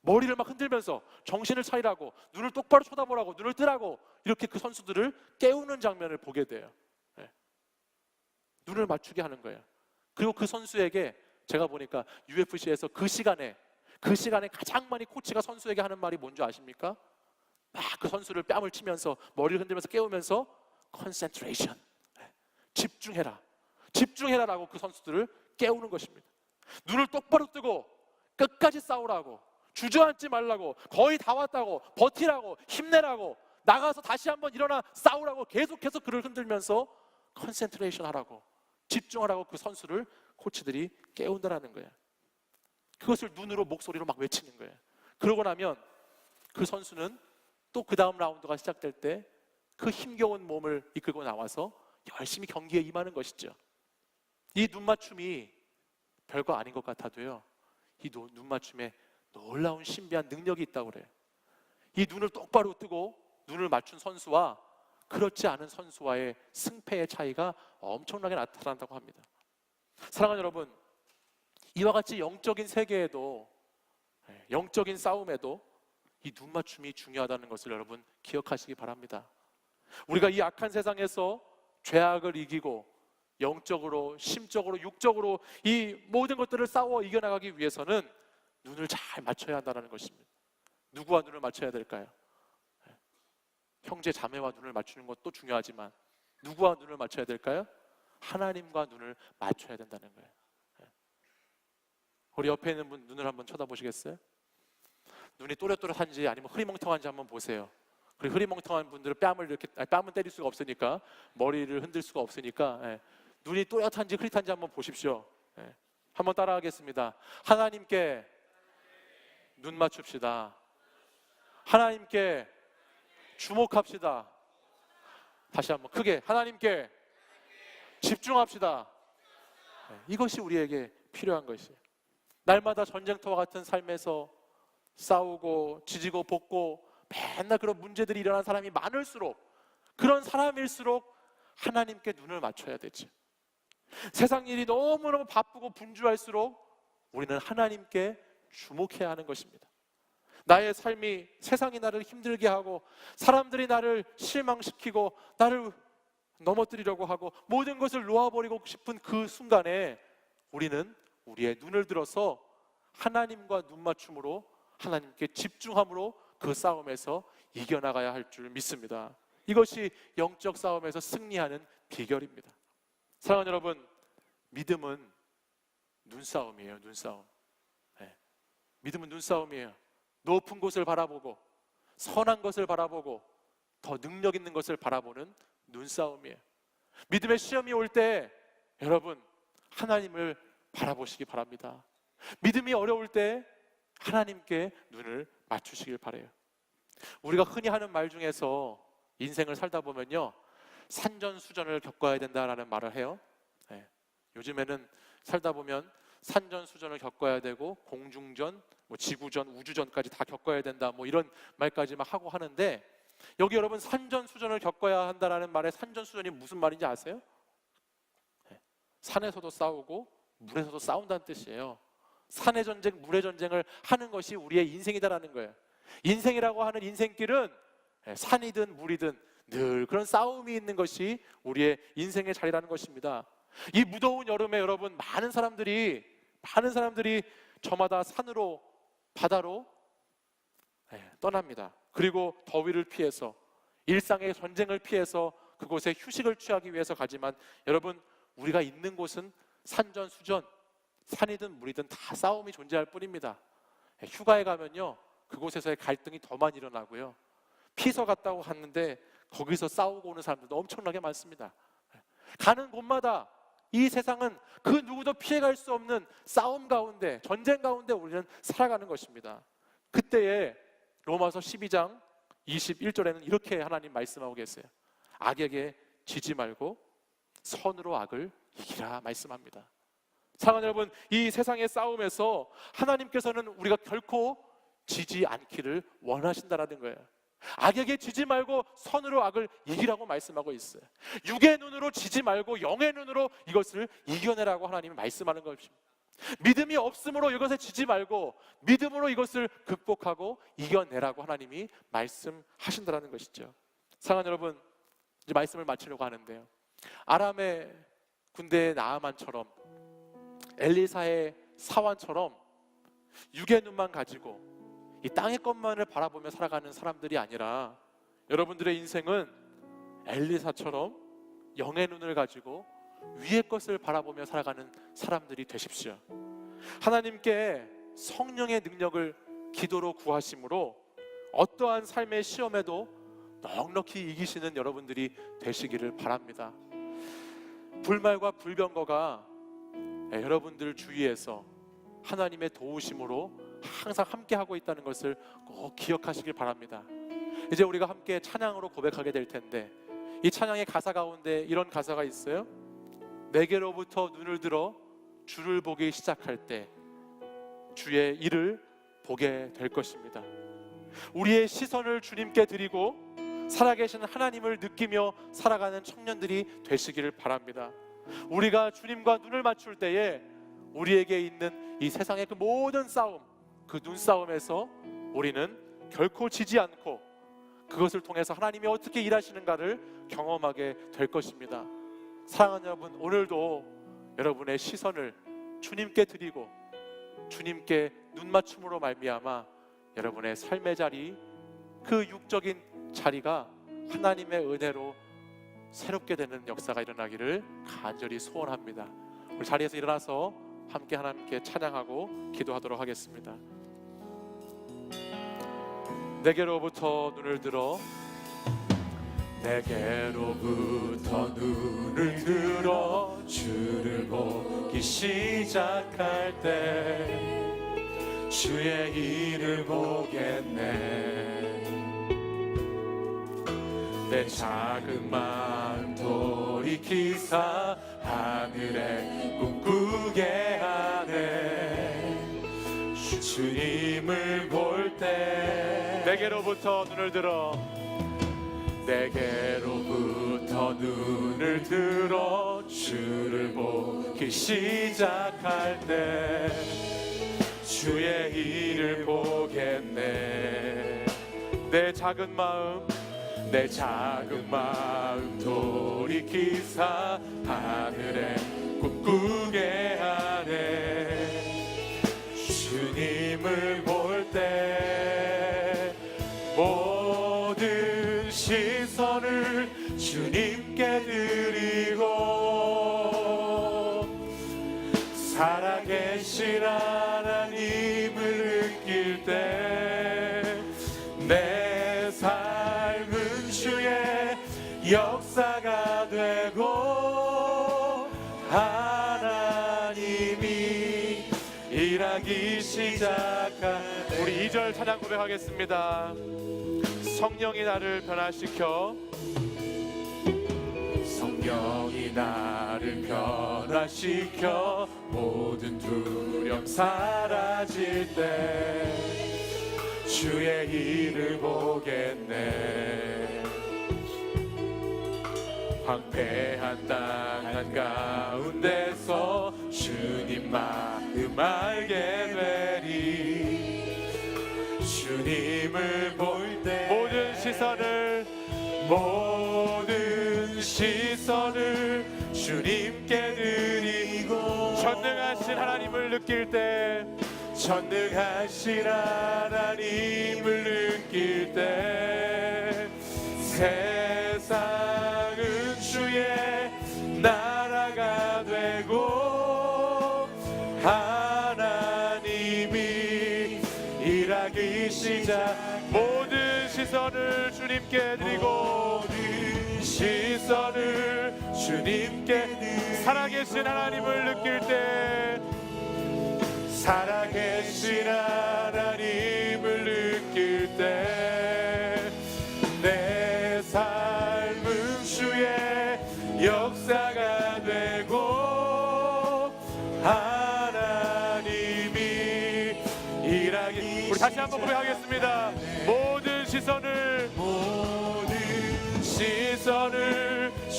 A: 머리를 막 흔들면서 정신을 차리라고, 눈을 똑바로 쳐다보라고, 눈을 뜨라고, 이렇게 그 선수들을 깨우는 장면을 보게 돼요. 눈을 맞추게 하는 거예요. 그리고 그 선수에게 제가 보니까 UFC에서 그 시간에 가장 많이 코치가 선수에게 하는 말이 뭔지 아십니까? 막 그 선수를 뺨을 치면서 머리를 흔들면서 깨우면서 concentration, 집중해라라고 그 선수들을 깨우는 것입니다. 눈을 똑바로 뜨고 끝까지 싸우라고, 주저앉지 말라고, 거의 다 왔다고, 버티라고, 힘내라고, 나가서 다시 한번 일어나 싸우라고 계속해서 그를 흔들면서 컨센트레이션 하라고, 집중하라고 그 선수를 코치들이 깨운다는 거예요. 그것을 눈으로, 목소리로 막 외치는 거예요. 그러고 나면 그 선수는 또 그 다음 라운드가 시작될 때 그 힘겨운 몸을 이끌고 나와서 열심히 경기에 임하는 것이죠. 이 눈맞춤이 별거 아닌 것 같아도요, 이 눈맞춤에 놀라운 신비한 능력이 있다고 그래요. 이 눈을 똑바로 뜨고 눈을 맞춘 선수와 그렇지 않은 선수와의 승패의 차이가 엄청나게 나타난다고 합니다. 사랑하는 여러분, 이와 같이 영적인 세계에도, 영적인 싸움에도 이 눈맞춤이 중요하다는 것을 여러분 기억하시기 바랍니다. 우리가 이 악한 세상에서 죄악을 이기고 영적으로, 심적으로, 육적으로 이 모든 것들을 싸워 이겨나가기 위해서는 눈을 잘 맞춰야 한다는 것입니다. 누구와 눈을 맞춰야 될까요? 형제 자매와 눈을 맞추는 것도 중요하지만 누구와 눈을 맞춰야 될까요? 하나님과 눈을 맞춰야 된다는 거예요. 우리 옆에 있는 분 눈을 한번 쳐다보시겠어요? 눈이 또렷또렷한지 아니면 흐리멍텅한지 한번 보세요. 그리고 흐리멍텅한 분들은 뺨은 때릴 수가 없으니까, 머리를 흔들 수가 없으니까, 눈이 또렷한지 흐릿한지 한번 보십시오. 한번 따라하겠습니다. 하나님께 눈 맞춥시다. 하나님께 주목합시다. 다시 한번 크게, 하나님께 집중합시다. 이것이 우리에게 필요한 것이에요. 날마다 전쟁터와 같은 삶에서 싸우고 지지고 볶고 맨날 그런 문제들이 일어나는 사람이 많을수록, 그런 사람일수록 하나님께 눈을 맞춰야 되지. 세상 일이 너무너무 바쁘고 분주할수록 우리는 하나님께 주목해야 하는 것입니다. 나의 삶이 세상이 나를 힘들게 하고 사람들이 나를 실망시키고 나를 넘어뜨리려고 하고 모든 것을 놓아버리고 싶은 그 순간에 우리는 우리의 눈을 들어서 하나님과 눈맞춤으로 하나님께 집중함으로 그 싸움에서 이겨나가야 할 줄 믿습니다. 이것이 영적 싸움에서 승리하는 비결입니다. 사랑하는 여러분, 믿음은 눈싸움이에요. 눈싸움. 네. 믿음은 눈싸움이에요. 높은 곳을 바라보고 선한 것을 바라보고 더 능력 있는 것을 바라보는 눈싸움이에요. 믿음의 시험이 올 때 여러분 하나님을 바라보시기 바랍니다. 믿음이 어려울 때 하나님께 눈을 맞추시길 바라요. 우리가 흔히 하는 말 중에서 인생을 살다 보면요, 산전수전을 겪어야 된다라는 말을 해요. 네. 요즘에는 살다 보면 산전수전을 겪어야 되고 공중전, 지구전, 우주전까지 다 겪어야 된다, 이런 말까지 막 하고 하는데, 여기 여러분 산전수전을 겪어야 한다라는 말에 산전수전이 무슨 말인지 아세요? 네. 산에서도 싸우고 물에서도 싸운다는 뜻이에요. 산의 전쟁, 물의 전쟁을 하는 것이 우리의 인생이다라는 거예요. 인생이라고 하는 인생길은 산이든 물이든 늘 그런 싸움이 있는 것이 우리의 인생의 자리라는 것입니다. 이 무더운 여름에 여러분 많은 사람들이 저마다 산으로 바다로 떠납니다. 그리고 더위를 피해서 일상의 전쟁을 피해서 그곳에 휴식을 취하기 위해서 가지만 여러분 우리가 있는 곳은 산전수전, 산이든 물이든 다 싸움이 존재할 뿐입니다. 휴가에 가면요 그곳에서의 갈등이 더 많이 일어나고요, 피서 갔다고 갔는데 거기서 싸우고 오는 사람들도 엄청나게 많습니다. 가는 곳마다 이 세상은 그 누구도 피해갈 수 없는 싸움 가운데, 전쟁 가운데 우리는 살아가는 것입니다. 그때에 로마서 12장 21절에는 이렇게 하나님 말씀하고 계세요. 악에게 지지 말고 선으로 악을 이기라 말씀합니다. 사랑하는 여러분, 이 세상의 싸움에서 하나님께서는 우리가 결코 지지 않기를 원하신다는 거예요. 악에게 지지 말고 선으로 악을 이기라고 말씀하고 있어요. 육의 눈으로 지지 말고 영의 눈으로 이것을 이겨내라고 하나님이 말씀하는 것입니다. 믿음이 없으므로 이것에 지지 말고 믿음으로 이것을 극복하고 이겨내라고 하나님이 말씀하신다는 것이죠. 사랑하는 여러분, 이제 말씀을 마치려고 하는데요, 아람의 군대의 나아만처럼 엘리사의 사환처럼 육의 눈만 가지고 이 땅의 것만을 바라보며 살아가는 사람들이 아니라 여러분들의 인생은 엘리사처럼 영의 눈을 가지고 위의 것을 바라보며 살아가는 사람들이 되십시오. 하나님께 성령의 능력을 기도로 구하심으로 어떠한 삶의 시험에도 넉넉히 이기시는 여러분들이 되시기를 바랍니다. 불말과 불병거가 여러분들 주위에서 하나님의 도우심으로 항상 함께 하고 있다는 것을 꼭 기억하시길 바랍니다. 이제 우리가 함께 찬양으로 고백하게 될 텐데, 이 찬양의 가사 가운데 이런 가사가 있어요. 내게로부터 눈을 들어 주를 보기 시작할 때 주의 일을 보게 될 것입니다. 우리의 시선을 주님께 드리고 살아계신 하나님을 느끼며 살아가는 청년들이 되시기를 바랍니다. 우리가 주님과 눈을 맞출 때에 우리에게 있는 이 세상의 그 모든 싸움, 그 눈싸움에서 우리는 결코 지지 않고 그것을 통해서 하나님이 어떻게 일하시는가를 경험하게 될 것입니다. 사랑하는 여러분, 오늘도 여러분의 시선을 주님께 드리고 주님께 눈맞춤으로 말미암아 여러분의 삶의 자리, 그 육적인 자리가 하나님의 은혜로 새롭게 되는 역사가 일어나기를 간절히 소원합니다. 우리 자리에서 일어나서 함께 하나님께 찬양하고 기도하도록 하겠습니다. 내게로부터 눈을 들어, 내게로부터 눈을 들어 주를 보기 시작할 때 주의 일을 보겠네. 내 작은 마음 돌이키사 하늘에 꿈꾸게 하네. 주님을 볼 때 내게로부터 눈을 들어, 내게로부터 눈을 들어 주를 보기 시작할 때 주의 일을 보겠네. 내 작은 마음 돌이키사 하늘에 꿈꾸게 하네. 주님을 볼 때 모든 시선을 주님께 드리고 살아계신 하나님을 느낄 때 내 삶은 주의 역사가 되고 하나님이 일하기 시작한. 우리 2절 찬양 고백하겠습니다. 성령이 나를 변화시켜, 성령이 나를 변화시켜 모든 두려움 사라질 때 주의 일을 보겠네. 황폐한 땅 한가운데서 주님 마음 알게 되리. 주님을 볼 때 모든 시선을 주님께 드리고 전능하신 하나님을 느낄 때 전능하신 하나님을 느낄 때 세상은 주의 나라가 되고 하나님이 일하기 시작. 모든 시선을 주님께 드리고 시선을 주님께 살아계신 하나님을 느낄 때 살아계신 하나님을 느낄 때 내 삶은 주의 역사가 되고 하나님이 일하기. 우리 다시 한번 고백하겠습니다. 모든 시선을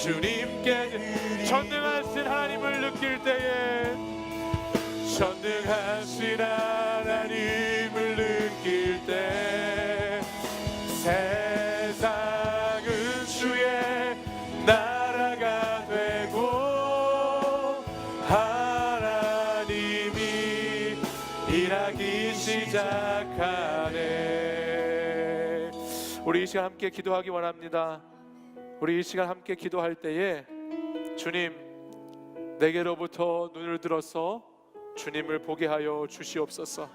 A: 주님께 전능하신 하나님을 느낄 때에 전능하신 하나님을 느낄 때 세상은 주의 나라가 되고 하나님이 일하기 시작하네. 우리 이 시간 함께 기도하기 원합니다. 우리 이 시간 함께 기도할 때에 주님, 내게로부터 눈을 들어서 주님을 보게 하여 주시옵소서.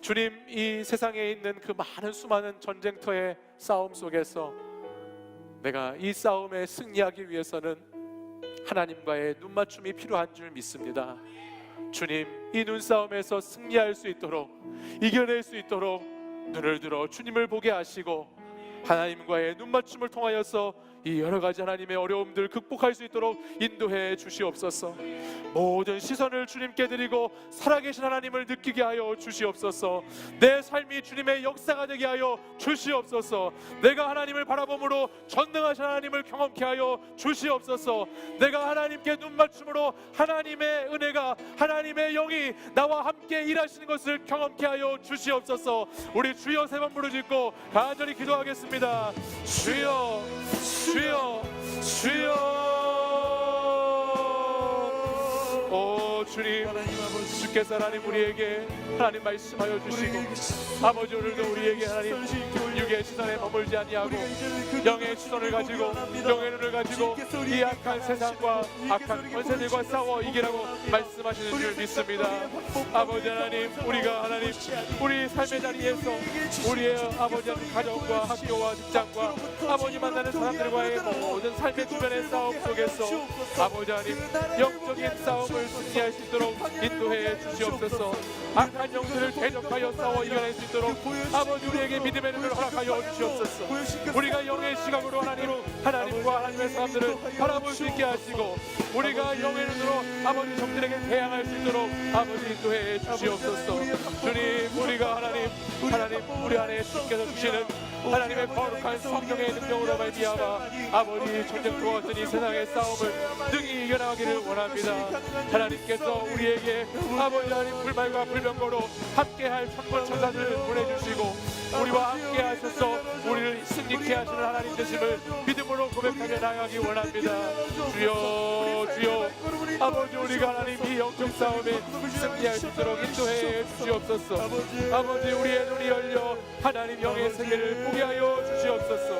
A: 주님, 이 세상에 있는 그 많은 수많은 전쟁터의 싸움 속에서 내가 이 싸움에 승리하기 위해서는 하나님과의 눈맞춤이 필요한 줄 믿습니다. 주님, 이 눈싸움에서 승리할 수 있도록, 이겨낼 수 있도록 눈을 들어 주님을 보게 하시고 하나님과의 눈맞춤을 통하여서 이 여러 가지 하나님의 어려움들 극복할 수 있도록 인도해 주시옵소서. 모든 시선을 주님께 드리고 살아계신 하나님을 느끼게 하여 주시옵소서. 내 삶이 주님의 역사가 되게 하여 주시옵소서. 내가 하나님을 바라봄으로 전능하신 하나님을 경험케 하여 주시옵소서. 내가 하나님께 눈맞춤으로 하나님의 은혜가, 하나님의 영이 나와 함께 일하시는 것을 경험케 하여 주시옵소서. 우리 주여 세 번 부르짖고 간절히 기도하겠습니다. 주여, 주여, 주여. 오 주님, 주께서 하나님 우리에게 하나님 말씀하여 주시고 아버지 오늘도 우리에게 하나님 육의 시선에 머물지 아니하고 영의 시선을 가지고 영의 눈을 가지고 이 악한 세상과 악한 권세들과 싸워 이기라고 말씀하시는 줄 믿습니다. 아버지 하나님, 우리가 하나님 우리 삶의 자리에서 우리의 아버지 하나님 가정과 학교와 직장과 아버지 만나는 사람들과의 모든 삶의 주변의 싸움 속에서 아버지 하나님 영적인 싸움을 승리할 수 있도록 인도해 주시옵소서. 악한 영들을 대적하여 싸워 이겨낼 수 있도록 아버지 우리에게 믿음의 눈을 허락하여 주시옵소서. 우리가 영의 시각으로 하나님과 하나님의 사람들을 바라볼 수 있게 하시고 우리가 영의 눈으로 아버지 적들에게 대항할 수 있도록 아버지 인도해 주시옵소서. 주님, 우리가 하나님 우리 안에 주께서 주시는 하나님의 거룩한 성령의 능력으로 말미암아 아버지 전쟁터와 같은 이 세상의 싸움을 능히 이겨나가기를 원합니다. 하나님께서 우리에게 아버지 하나님 불말과 불병거로 함께할 천군 천사들을 보내주시고 우리와 함께 하셔서 우리를 승리케 하시는 하나님 되심을 믿음으로 고백하며 나아가기 원합니다. 주여 주여 아버지 우리가 하나님 이 영적 싸움에 승리할 수 있도록 인도해 주시옵소서. 아버지 우리의 눈이 열려 하나님 영의 세계를 보게 하여 주시옵소서.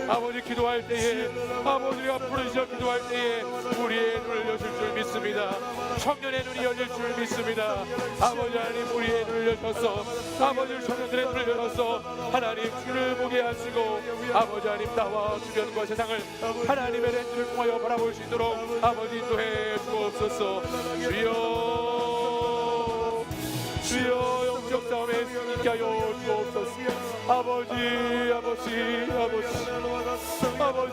A: 아버지 기도할 때에 아버지가 부르시어 기도할 때에 우리의 눈을 여실 줄 믿습니다. 청년의 눈이 열릴 줄 믿습니다. 아버지 하나님 우리의 눈을 여셔서 아버지 청년들의 눈을 열어서 하나님 주를 보게 하시고 아버지 하나님 나와 주변과 세상을 하나님의 렌즈를 통하여 바라볼 수 있도록 아버지 인도해 주옵소서. 주여 주여 영적 싸움에 승리케 하여 주옵소서. 아버지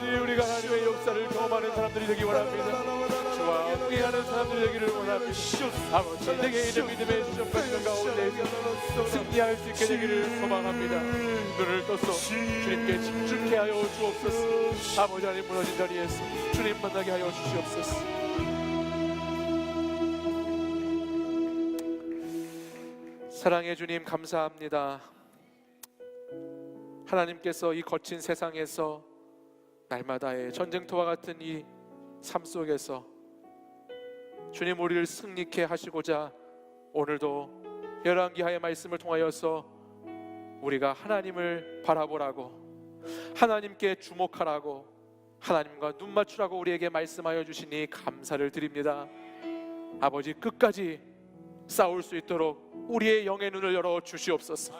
A: 우리가 하나님의 역사를 경험하는 사람들이 되기 원합니다. 주와 함께하는 사람들이 되기를 원합니다. 아버지 내게 이런 믿음의 시점과 가운데서 승리할 수 있게 되기를 소망합니다. 눈을 떠서 주님께 집중케 하여 주옵소서. 아버지 하나님 무너진 자리에서 주님 만나게 하여 주시옵소서. 사랑의 주님 감사합니다. 하나님께서 이 거친 세상에서 날마다의 전쟁터와 같은 이 삶 속에서 주님 우리를 승리케 하시고자 오늘도 열왕기하의 말씀을 통하여서 우리가 하나님을 바라보라고 하나님께 주목하라고 하나님과 눈 맞추라고 우리에게 말씀하여 주시니 감사를 드립니다. 아버지 끝까지 싸울 수 있도록 우리의 영의 눈을 열어 주시옵소서.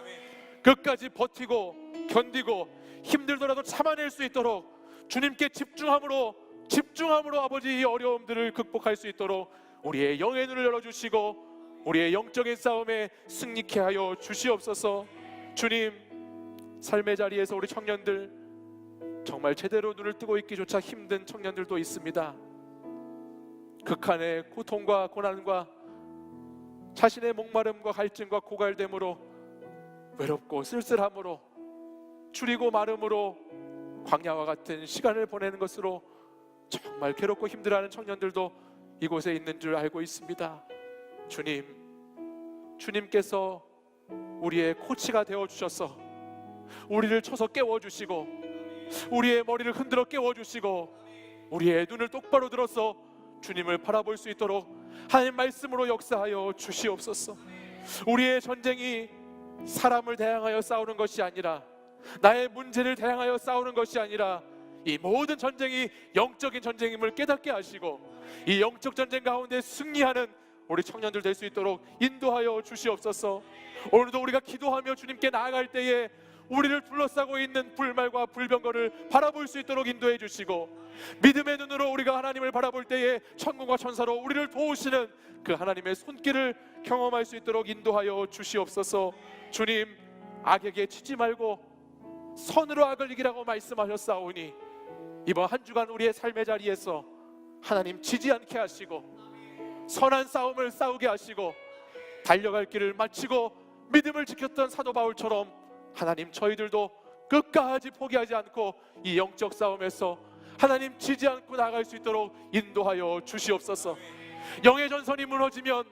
A: 끝까지 버티고 견디고 힘들더라도 참아낼 수 있도록 주님께 집중함으로 아버지 이 어려움들을 극복할 수 있도록 우리의 영의 눈을 열어주시고 우리의 영적인 싸움에 승리케 하여 주시옵소서. 주님 삶의 자리에서 우리 청년들 정말 제대로 눈을 뜨고 있기조차 힘든 청년들도 있습니다. 극한의 고통과 고난과 자신의 목마름과 갈증과 고갈됨으로 외롭고 쓸쓸함으로 줄이고 마름으로 광야와 같은 시간을 보내는 것으로 정말 괴롭고 힘들어하는 청년들도 이곳에 있는 줄 알고 있습니다. 주님께서 우리의 코치가 되어주셔서 우리를 쳐서 깨워주시고 우리의 머리를 흔들어 깨워주시고 우리의 눈을 똑바로 들어서 주님을 바라볼 수 있도록 하나님 말씀으로 역사하여 주시옵소서. 우리의 전쟁이 사람을 대항하여 싸우는 것이 아니라 나의 문제를 대항하여 싸우는 것이 아니라 이 모든 전쟁이 영적인 전쟁임을 깨닫게 하시고 이 영적 전쟁 가운데 승리하는 우리 청년들 될 수 있도록 인도하여 주시옵소서. 오늘도 우리가 기도하며 주님께 나아갈 때에 우리를 둘러싸고 있는 불말과 불병거를 바라볼 수 있도록 인도해 주시고 믿음의 눈으로 우리가 하나님을 바라볼 때에 천군과 천사로 우리를 도우시는 그 하나님의 손길을 경험할 수 있도록 인도하여 주시옵소서. 주님 악에게 치지 말고 선으로 악을 이기라고 말씀하셨사오니 이번 한 주간 우리의 삶의 자리에서 하나님 지지 않게 하시고 선한 싸움을 싸우게 하시고 달려갈 길을 마치고 믿음을 지켰던 사도 바울처럼 하나님 저희들도 끝까지 포기하지 않고 이 영적 싸움에서 하나님 지지 않고 나아갈 수 있도록 인도하여 주시옵소서. 영의 전선이 무너지면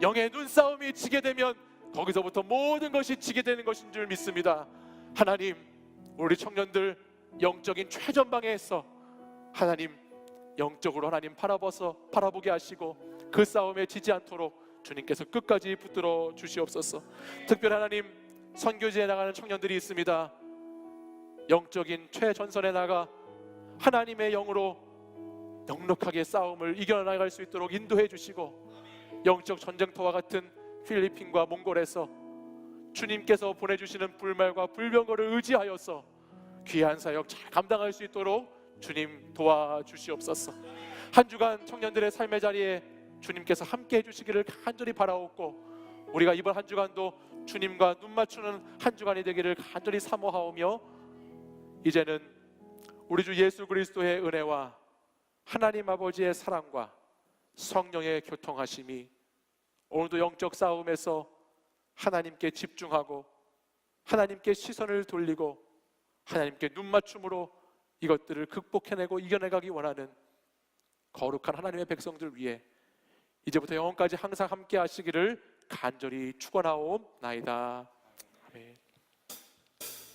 A: 영의 눈싸움이 지게 되면 거기서부터 모든 것이 지게 되는 것인 줄 믿습니다. 하나님 우리 청년들 영적인 최전방에서 하나님 영적으로 하나님 바라보게 하시고 그 싸움에 지지 않도록 주님께서 끝까지 붙들어 주시옵소서. 특별히 하나님 선교지에 나가는 청년들이 있습니다. 영적인 최전선에 나가 하나님의 영으로 넉넉하게 싸움을 이겨나갈 수 있도록 인도해 주시고 영적 전쟁터와 같은 필리핀과 몽골에서 주님께서 보내주시는 불말과 불병거를 의지하여서 귀한 사역 잘 감당할 수 있도록 주님 도와주시옵소서. 한 주간 청년들의 삶의 자리에 주님께서 함께 해주시기를 간절히 바라옵고 우리가 이번 한 주간도 주님과 눈 맞추는 한 주간이 되기를 간절히 사모하오며 이제는 우리 주 예수 그리스도의 은혜와 하나님 아버지의 사랑과 성령의 교통하심이 오늘도 영적 싸움에서 하나님께 집중하고 하나님께 시선을 돌리고 하나님께 눈맞춤으로 이것들을 극복해내고 이겨내가기 원하는 거룩한 하나님의 백성들 위해 이제부터 영원까지 항상 함께 하시기를 간절히 축원하옵나이다. 아멘.